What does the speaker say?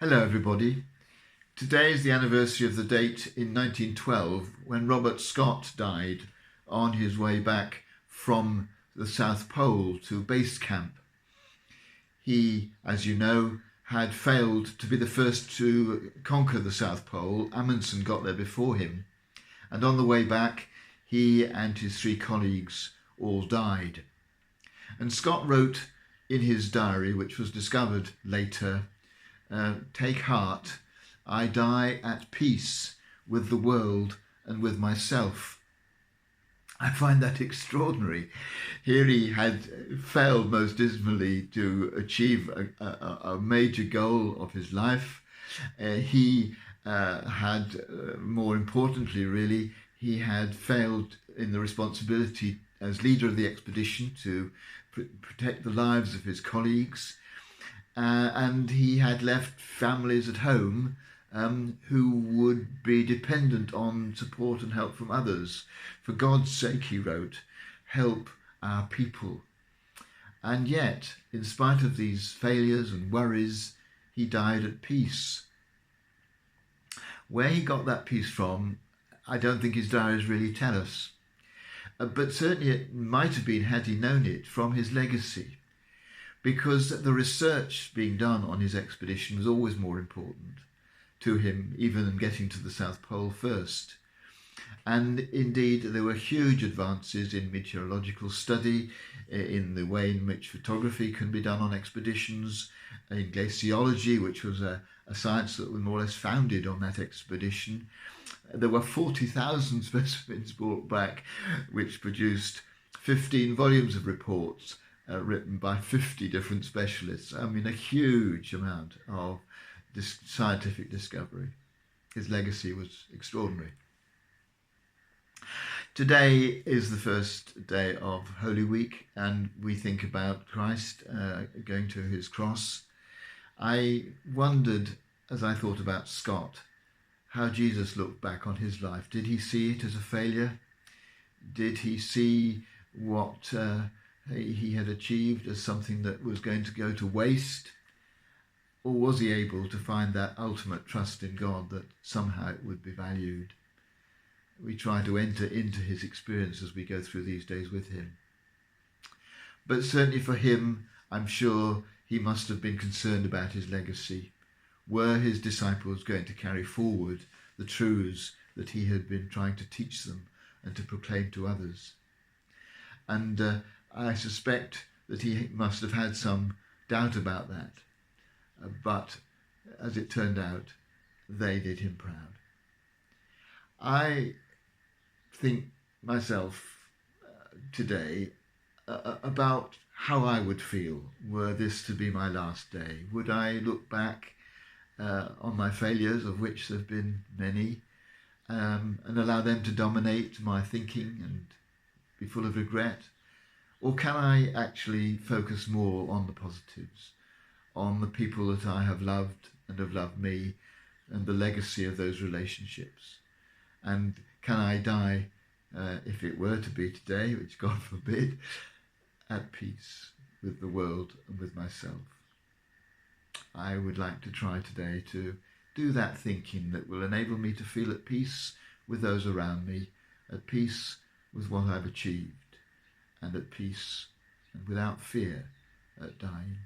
Hello everybody. Today is the anniversary of the date in 1912 when Robert Scott died on his way back from the South Pole to base camp. He, as you know, had failed to be the first to conquer the South Pole. Amundsen got there before him, and on the way back he and his three colleagues all died. And Scott wrote in his diary, which was discovered later, "Take heart, I die at peace with the world and with myself." I find that extraordinary. Here he had failed most dismally to achieve a major goal of his life. He had, more importantly really, he had failed in the responsibility as leader of the expedition to protect the lives of his colleagues. And he had left families at home who would be dependent on support and help from others. "For God's sake," he wrote, "help our people." And yet, in spite of these failures and worries, he died at peace. Where he got that peace from, I don't think his diaries really tell us. But certainly it might have been, had he known it, from his legacy, because the research being done on his expedition was always more important to him even than getting to the South Pole first. And indeed there were huge advances in meteorological study, in the way in which photography can be done on expeditions, in glaciology, which was a science that was more or less founded on that expedition. There were 40,000 specimens brought back, which produced 15 volumes of reports written by 50 different specialists. I mean, a huge amount of scientific discovery. His legacy was extraordinary. Today is the first day of Holy Week, and we think about Christ going to his cross. I wondered, as I thought about Scott, how Jesus looked back on his life. Did he see it as a failure? Did he see what he had achieved as something that was going to go to waste? Or was he able to find that ultimate trust in God that somehow it would be valued? We try to enter into his experience as we go through these days with him. But certainly for him, I'm sure he must have been concerned about his legacy. Were his disciples going to carry forward the truths that he had been trying to teach them and to proclaim to others? And I suspect that he must have had some doubt about that. But as it turned out, they did him proud. I think myself today about how I would feel were this to be my last day. Would I look back on my failures, of which there have been many, and allow them to dominate my thinking and be full of regret? Or can I actually focus more on the positives, on the people that I have loved and have loved me, and the legacy of those relationships? And can I die, if it were to be today, which God forbid, at peace with the world and with myself? I would like to try today to do that thinking that will enable me to feel at peace with those around me, at peace with what I've achieved, and at peace and without fear at dying.